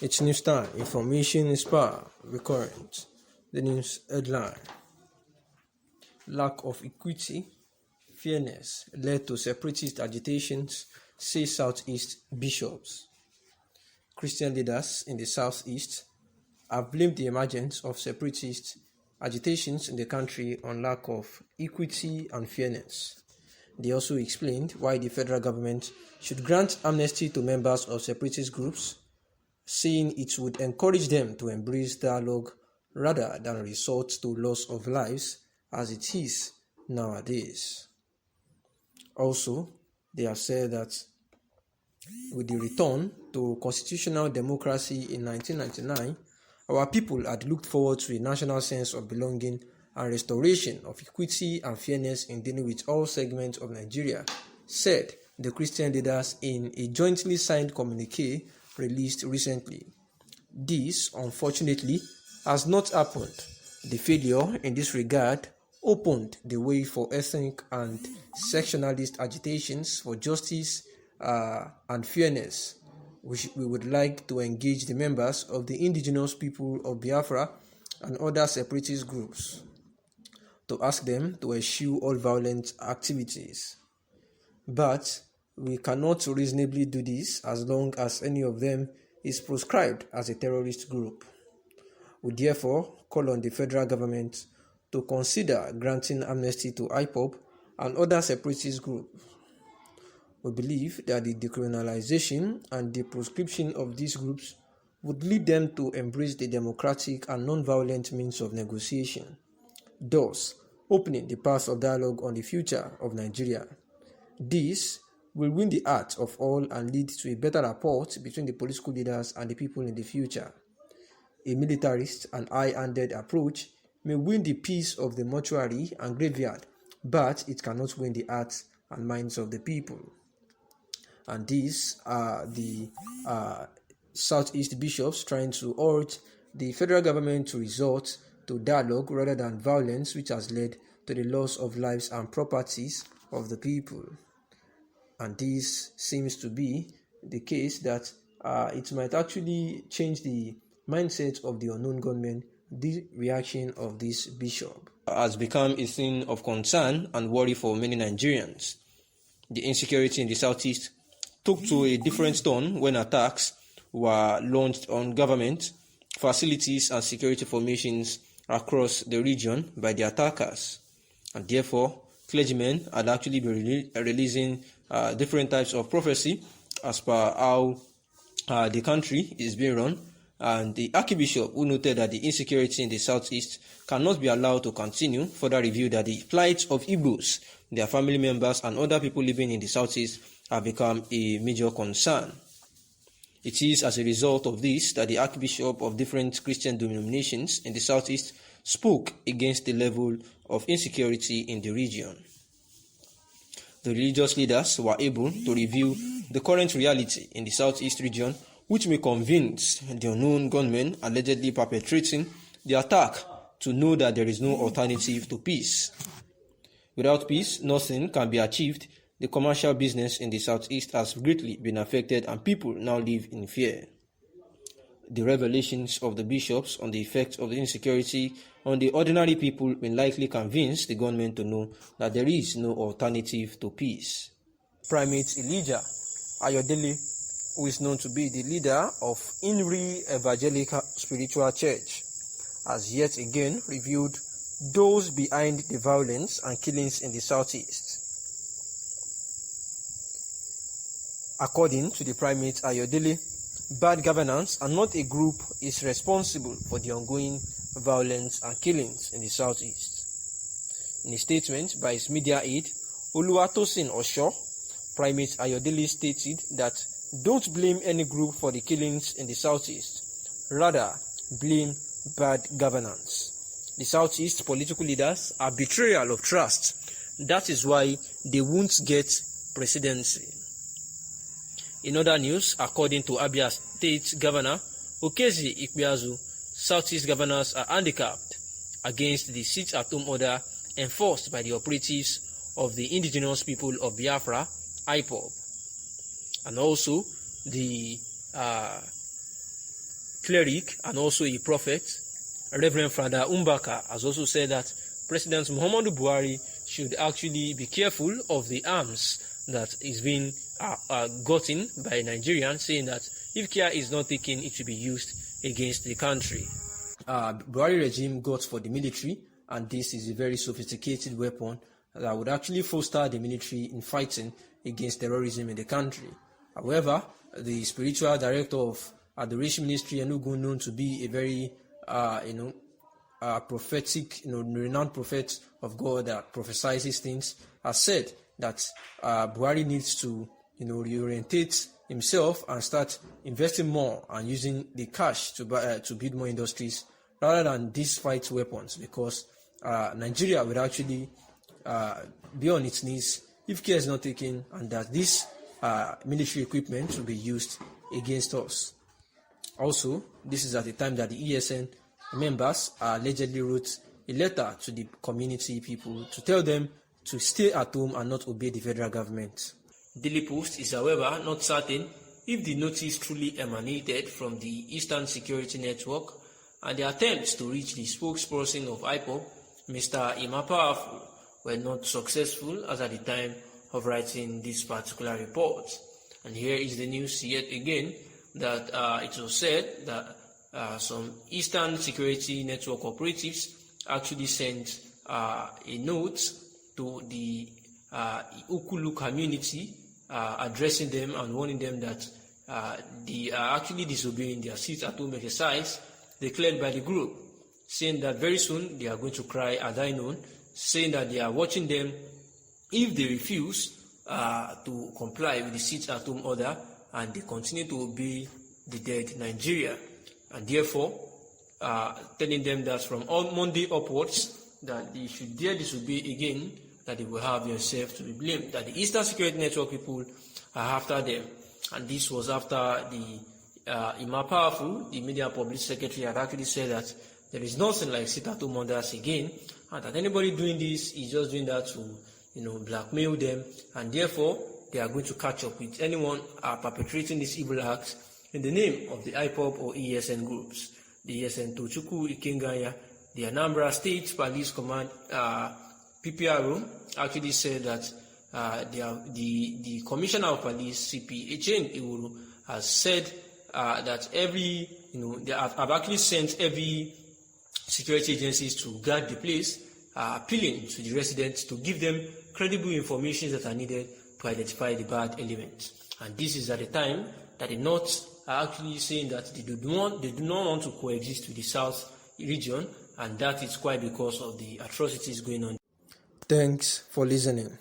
It's news time. Information is power. Recurrent. The news headline: lack of equity, fairness led to separatist agitations, say Southeast bishops. Christian leaders in the Southeast have blamed the emergence of separatist agitations in the country on lack of equity and fairness. They also explained why the federal government should grant amnesty to members of separatist groups, saying it would encourage them to embrace dialogue rather than resort to loss of lives as it is nowadays. Also, they have said that with the return to constitutional democracy in 1999, our people had looked forward to a national sense of belonging and restoration of equity and fairness in dealing with all segments of Nigeria, said the Christian leaders in a jointly signed communique released recently. This, unfortunately, has not happened. The failure in this regard opened the way for ethnic and sectionalist agitations for justice and fairness. We would like to engage the members of the indigenous people of Biafra and other separatist groups to ask them to eschew all violent activities. But we cannot reasonably do this as long as any of them is proscribed as a terrorist group. We therefore call on the federal government to consider granting amnesty to IPOB and other separatist groups. We believe that the decriminalization and the proscription of these groups would lead them to embrace the democratic and non-violent means of negotiation, thus opening the path of dialogue on the future of Nigeria. This will win the heart of all and lead to a better rapport between the political leaders and the people in the future. A militarist and high-handed approach may win the peace of the mortuary and graveyard, but it cannot win the hearts and minds of the people. And these are the Southeast bishops trying to urge the federal government to resort to dialogue rather than violence, which has led to the loss of lives and properties of the people. And this seems to be the case that it might actually change the mindset of the unknown gunmen. The reaction of this bishop has become a thing of concern and worry for many Nigerians. The insecurity in the Southeast took to a different tone when attacks were launched on government facilities and security formations across the region by the attackers. And therefore, clergymen had actually been releasing different types of prophecy as per how the country is being run. And the Archbishop, who noted that the insecurity in the Southeast cannot be allowed to continue, further revealed that the plight of Igbos, their family members, and other people living in the Southeast have become a major concern. It is as a result of this that the Archbishop of different Christian denominations in the Southeast spoke against the level of insecurity in the region. The religious leaders were able to reveal the current reality in the Southeast region, which may convince the unknown gunmen allegedly perpetrating the attack to know that there is no alternative to peace. Without peace, nothing can be achieved. The commercial business in the Southeast has greatly been affected and people now live in fear. The revelations of the bishops on the effects of the insecurity on the ordinary people will likely convince the gunmen to know that there is no alternative to peace. Primate Elijah Ayodele, who is known to be the leader of Inri Evangelical Spiritual Church, has yet again revealed those behind the violence and killings in the Southeast. According to the primate Ayodele, bad governance and not a group is responsible for the ongoing violence and killings in the Southeast. In a statement by his media aide, Oluwatosin Osho, primate Ayodele stated that don't blame any group for the killings in the Southeast, rather blame bad governance. The Southeast political leaders are betrayal of trust. That is why they won't get presidency. In other news, according to Abia State Governor Okezi Ikpeazu, Southeast governors are handicapped against the sit-at-home order enforced by the operatives of the indigenous people of Biafra, IPOB. And also, the cleric and also a prophet, Reverend Father Umbaka, has also said that President Muhammadu Buhari should actually be careful of the arms that is being gotten by Nigerians, saying that if care is not taken, it will be used against the country. Buhari regime got for the military, and this is a very sophisticated weapon that would actually foster the military in fighting against terrorism in the country. However, the spiritual director of Adoration Ministry, Enugu, known to be a very prophetic, renowned prophet of God that prophesies things, has said that Buhari needs to, reorientate himself and start investing more and using the cash to build more industries rather than these fight weapons, because Nigeria would actually be on its knees if care is not taken, and that this military equipment will be used against us. Also, this is at the time that the ESN members allegedly wrote a letter to the community people to tell them to stay at home and not obey the federal government. Daily Post is, however, not certain if the notice truly emanated from the Eastern Security Network, and the attempts to reach the spokesperson of IPOB, Mr. Imapowerful, were not successful as at the time of writing this particular report. And here is the news yet again, that it was said that some Eastern Security Network operatives actually sent a note to the Ukulu community, addressing them and warning them that they are actually disobeying their sit-at-home exercise declared by the group, saying that very soon they are going to cry Adainun, saying that they are watching them if they refuse to comply with the sit-at-home order and they continue to obey the dead Nigeria, and therefore telling them that from on Monday upwards that they should dare disobey again, that they will have themselves to be blamed, that the Eastern Security Network people are after them. And this was after the Imapowerful, the media publicity secretary, had actually said that there is nothing like sit-at-home orders again, and that anybody doing this is just doing that to blackmail them, and therefore they are going to catch up with anyone perpetrating this evil act in the name of the IPOB or ESN groups. The ESN Tochukwu Ikenganya, the Anambra State Police Command PPRO, actually said that the Commissioner of Police, CP Echen Iwuru, has said that they have actually sent every security agencies to guard the place, appealing to the residents to give them credible information that are needed to identify the bad elements. And this is at the time that the North are actually saying that they do not want to coexist with the South region, and that is quite because of the atrocities going on. Thanks for listening.